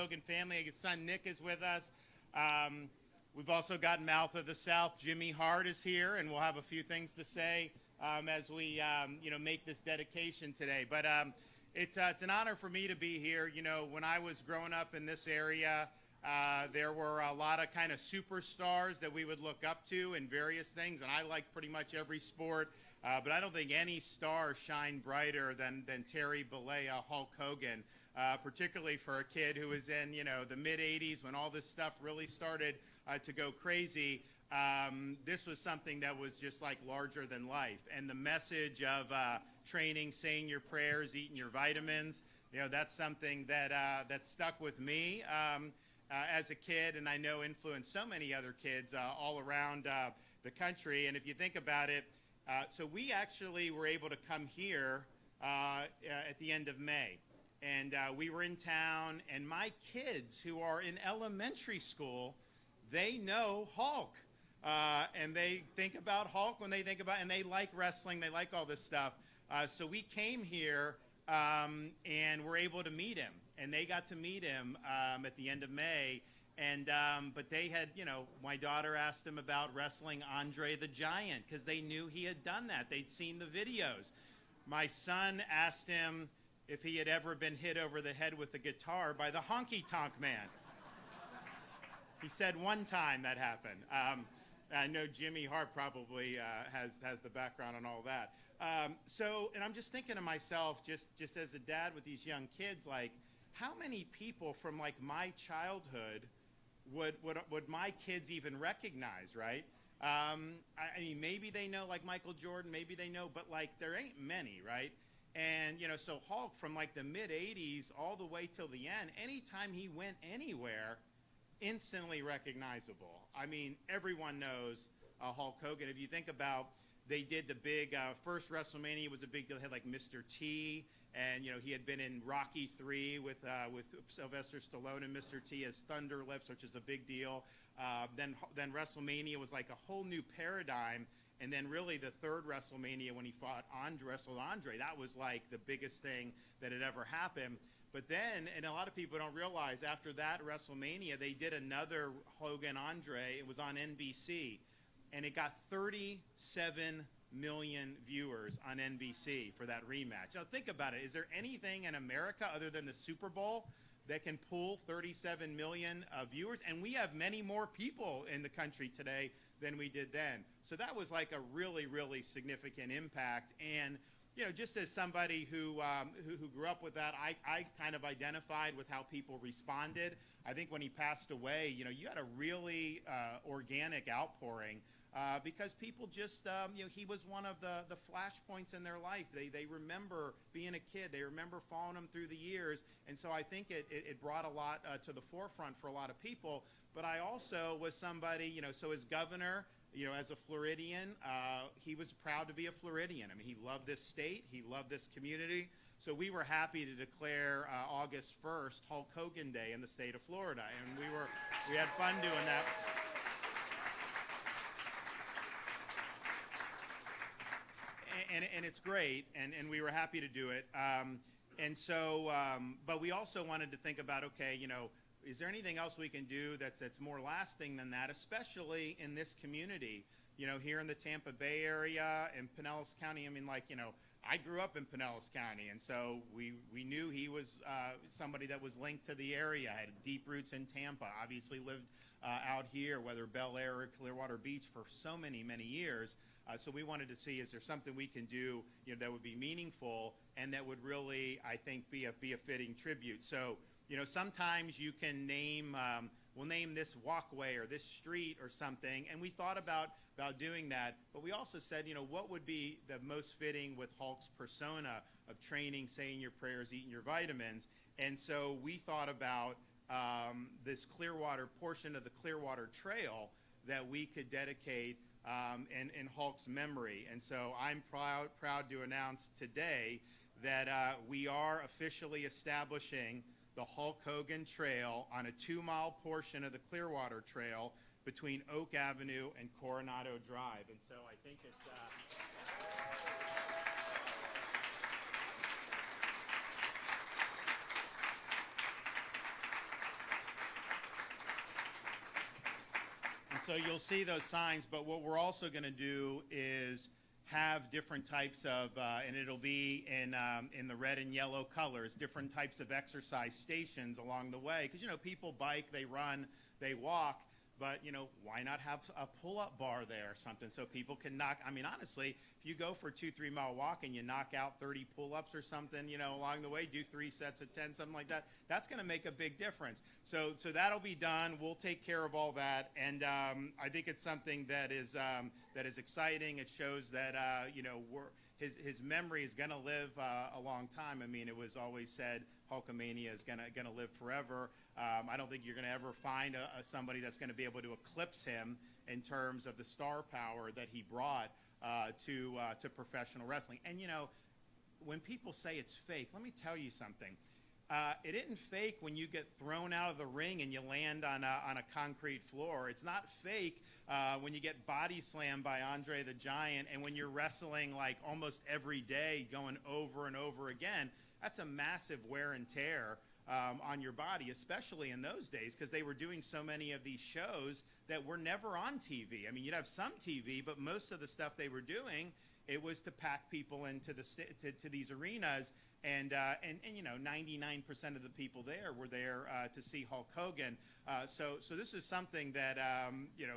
Hogan family. His son Nick is with us. We've also got Mouth of the South. Jimmy Hart is here, and we'll have a few things to say as we make this dedication today. But it's an honor for me to be here. You know, when I was growing up in this area, there were a lot of kind of superstars that we would look up to in various things, and I like pretty much every sport, but I don't think any star shined brighter than Terry Bollea, Hulk Hogan, particularly for a kid who was in, the mid-'80s when all this stuff really started to go crazy. This was something that was just like larger than life, and the message of training, saying your prayers, eating your vitamins, that's something that stuck with me as a kid, and I know influenced so many other kids all around the country. And if you think about it, so we actually were able to come here at the end of May, and we were in town, and my kids who are in elementary school, they know Hulk, and they think about Hulk when they think about, and they like wrestling, they like all this stuff. So we came here and were able to meet him, and they got to meet him at the end of May. And but they had, my daughter asked him about wrestling Andre the Giant because they knew he had done that. They'd seen the videos. My son asked him if he had ever been hit over the head with a guitar by the Honky Tonk Man. He said one time that happened. I know Jimmy Hart probably has the background on all that. And I'm just thinking to myself, just as a dad with these young kids, like, how many people from like my childhood would my kids even recognize, right? I mean, maybe they know like Michael Jordan, maybe they know, but like there ain't many, right? And so Hulk from like the mid-'80s all the way till the end, anytime he went anywhere, instantly recognizable. I mean, everyone knows Hulk Hogan. If you think about, they did the big first WrestleMania was a big deal. They had like Mr. T, and he had been in Rocky III with Sylvester Stallone and Mr. T as Thunder Lips, which is a big deal. Then WrestleMania was like a whole new paradigm, and then really the third WrestleMania when he wrestled Andre, that was like the biggest thing that had ever happened. But then, and a lot of people don't realize, after that WrestleMania, they did another Hogan Andre. It was on NBC, and it got 37 million viewers on NBC for that rematch. Now think about it. Is there anything in America other than the Super Bowl that can pull 37 million viewers? And we have many more people in the country today than we did then. So that was like a really, really significant impact. And just as somebody who grew up with that, I kind of identified with how people responded. I think when he passed away, you had a really organic outpouring because people just, he was one of the flashpoints in their life. They remember being a kid. They remember following him through the years. And so I think it brought a lot to the forefront for a lot of people. But I also was somebody, so as governor, as a Floridian, he was proud to be a Floridian. I mean, he loved this state. He loved this community. So we were happy to declare August 1st Hulk Hogan Day in the state of Florida. And we had fun doing that. And it's great, and we were happy to do it. And so, but we also wanted to think about, okay, is there anything else we can do that's more lasting than that, especially in this community, here in the Tampa Bay area and Pinellas County? I mean, like, I grew up in Pinellas County, and so we knew he was somebody that was linked to the area, had deep roots in Tampa, obviously lived out here, whether Bel Air or Clearwater Beach, for so many, many years. So we wanted to see, is there something we can do, that would be meaningful and that would really, I think, be a fitting tribute. So, sometimes you can name, we'll name this walkway or this street or something, and we thought about doing that, but we also said, what would be the most fitting with Hulk's persona of training, saying your prayers, eating your vitamins. And so we thought about this Clearwater portion of the Clearwater Trail that we could dedicate in Hulk's memory. And so I'm proud to announce today that we are officially establishing the Hulk Hogan Trail on a 2-mile portion of the Clearwater Trail between Oak Avenue and Coronado Drive. And so I think it's... So you'll see those signs, but what we're also going to do is have different types of, and it'll be in the red and yellow colors, different types of exercise stations along the way. Because, people bike, they run, they walk, but, why not have a pull-up bar there or something so people can knock, honestly, if you go for a 2-3 mile walk and you knock out 30 pull-ups or something, along the way, do 3 sets of 10, something like that, that's going to make a big difference. So that'll be done. We'll take care of all that. And I think it's something that is exciting. It shows that, his memory is going to live a long time. It was always said Hulkmania is going to live forever. I don't think you're going to ever find somebody that's going to be able to eclipse him in terms of the star power that he brought to professional wrestling. And, when people say it's fake, let me tell you something. It isn't fake when you get thrown out of the ring and you land on a concrete floor. It's not fake when you get body slammed by Andre the Giant, and when you're wrestling like almost every day going over and over again. That's a massive wear and tear on your body, especially in those days, because they were doing so many of these shows that were never on TV. You'd have some TV, but most of the stuff they were doing, it was to pack people into to these arenas, and 99% of the people there were there to see Hulk Hogan. So this is something that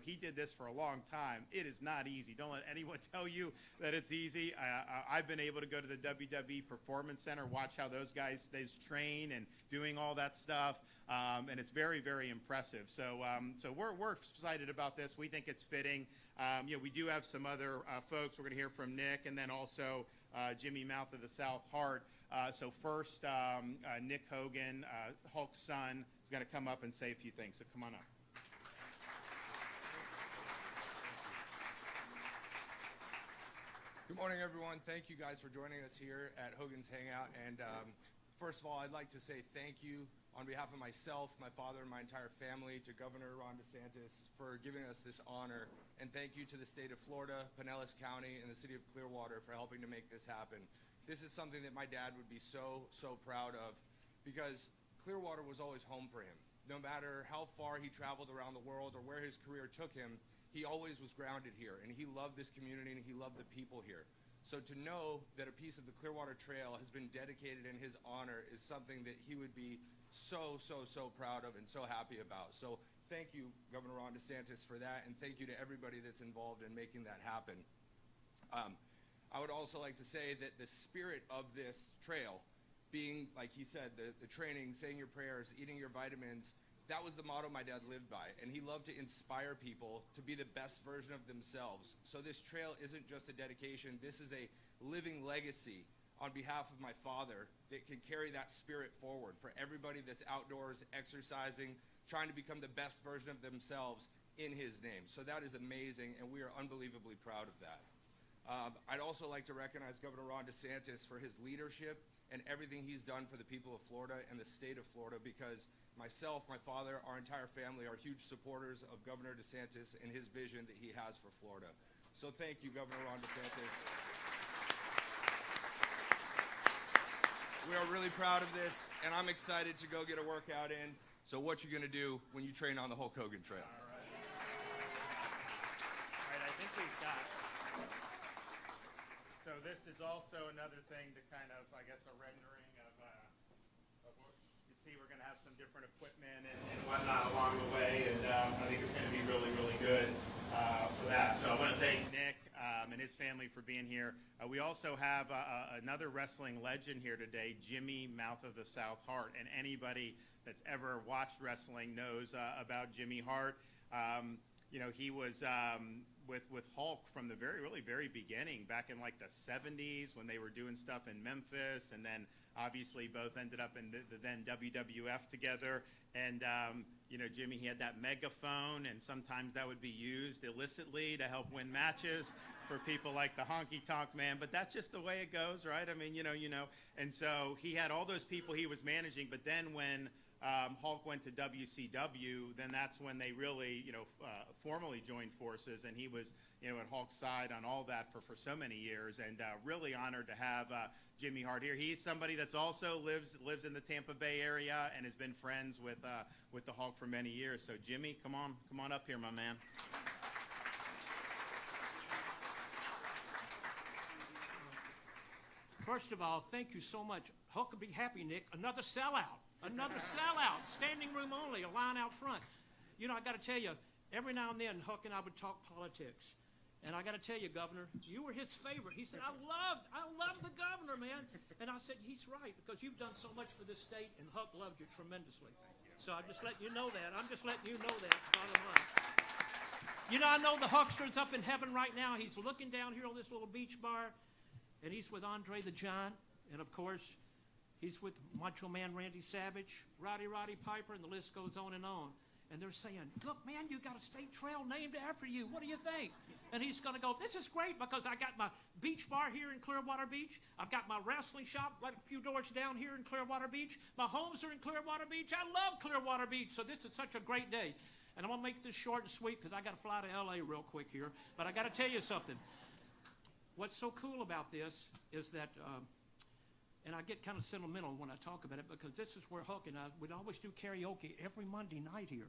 he did this for a long time. It is not easy. Don't let anyone tell you that it's easy. I've been able to go to the WWE Performance Center, watch how those guys train and doing all that stuff, and it's very, very impressive. So we're excited about this. We think it's fitting. We do have some other folks. We're going to hear from Nick, and then also Jimmy Mouth of the South Heart. So first, Nick Hogan, Hulk's son, is going to come up and say a few things. So come on up. Good morning, everyone. Thank you guys for joining us here at Hogan's Hangout. And first of all, I'd like to say thank you on behalf of myself, my father, and my entire family to Governor Ron DeSantis for giving us this honor. And thank you to the state of Florida, Pinellas County, and the city of Clearwater for helping to make this happen. This is something that my dad would be so proud of, because Clearwater was always home for him. No matter how far he traveled around the world or where his career took him, he always was grounded here, and he loved this community and he loved the people here. So to know that a piece of the Clearwater Trail has been dedicated in his honor is something that he would be so proud of and so happy about. So thank you, Governor Ron DeSantis, for that, and thank you to everybody that's involved in making that happen. I would also like to say that the spirit of this trail, being, like he said, the training, saying your prayers, eating your vitamins, that was the motto my dad lived by, and he loved to inspire people to be the best version of themselves. So this trail isn't just a dedication, this is a living legacy on behalf of my father that can carry that spirit forward for everybody that's outdoors, exercising, trying to become the best version of themselves in his name. So that is amazing, and we are unbelievably proud of that. I'd also like to recognize Governor Ron DeSantis for his leadership and everything he's done for the people of Florida and the state of Florida, because myself, my father, our entire family are huge supporters of Governor DeSantis and his vision that he has for Florida. So thank you, Governor Ron DeSantis. We are really proud of this, and I'm excited to go get a workout in. So what you going to do when you train on the Hulk Hogan Trail? All right, I think we've got... So this is also another thing to kind of, I guess, a rendering of what you see. We're going to have some different equipment and whatnot along the way, and I think it's going to be really, really good for that. So I want to thank Nick and his family for being here. We also have another wrestling legend here today, Jimmy Mouth of the South Heart, and anybody that's ever watched wrestling knows about Jimmy Hart. He was with Hulk from the very beginning, back in like the 70s when they were doing stuff in Memphis, and then obviously both ended up in the then WWF together. And Jimmy, he had that megaphone, and sometimes that would be used illicitly to help win matches for people like the Honky Tonk Man. But that's just the way it goes, right? And so he had all those people he was managing, but then when Hulk went to WCW, then that's when they really, formally joined forces, and he was, at Hulk's side on all that for so many years, and really honored to have Jimmy Hart here. He's somebody that's also lives in the Tampa Bay area and has been friends with the Hulk for many years. So Jimmy, come on up here, my man. First of all, thank you so much. Hulk will be happy, Nick. Another sellout. Another sellout. Standing room only, a line out front. I got to tell you, every now and then, Hulk and I would talk politics. And I got to tell you, Governor, you were his favorite. He said, I love the governor, man. And I said, he's right, because you've done so much for this state, and Hulk loved you tremendously. So I'm just letting you know that. I'm just letting you know that, bottom line. I know the Hulkster's up in heaven right now. He's looking down here on this little beach bar. And he's with Andre the Giant, and of course, he's with Macho Man Randy Savage, Roddy Piper, and the list goes on. And they're saying, look, man, you got a state trail named after you. What do you think? And he's going to go, this is great, because I got my beach bar here in Clearwater Beach. I've got my wrestling shop right a few doors down here in Clearwater Beach. My homes are in Clearwater Beach. I love Clearwater Beach, so this is such a great day. And I'm going to make this short and sweet, because I got to fly to L.A. real quick here. But I got to tell you something. What's so cool about this is that, and I get kind of sentimental when I talk about it, because this is where Hulk and I would always do karaoke every Monday night here.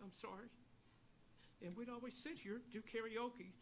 I'm sorry. And we'd always sit here, do karaoke.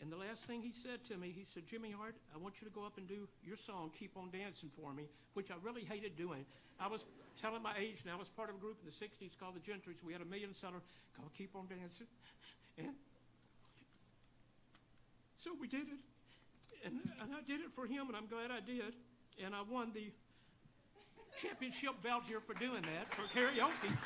And the last thing he said to me, he said, Jimmy Hart, I want you to go up and do your song, Keep on Dancing for me, which I really hated doing. I was telling my age, and I was part of a group in the 60s called the Gentrys. We had a million seller called Keep on Dancing. And so we did it. And I did it for him, and I'm glad I did. And I won the championship belt here for doing that, for karaoke.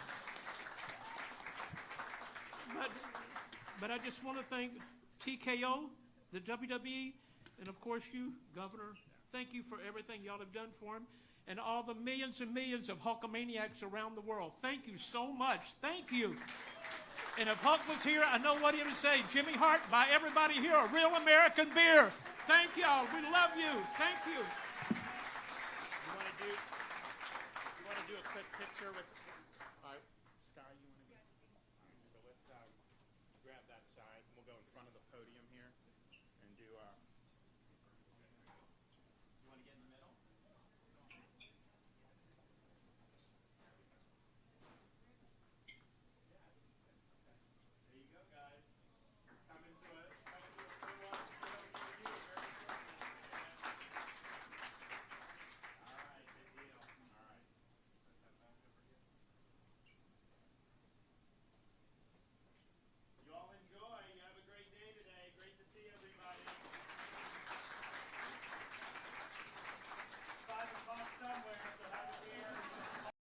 But I just want to thank TKO, the WWE, and of course you, Governor. Thank you for everything y'all have done for him, and all the millions and millions of Hulkamaniacs around the world. Thank you so much. Thank you. And if Hulk was here, I know what he would say. Jimmy Hart, buy everybody here a real American beer. Thank y'all. We love you. Thank you. You want to do a quick picture with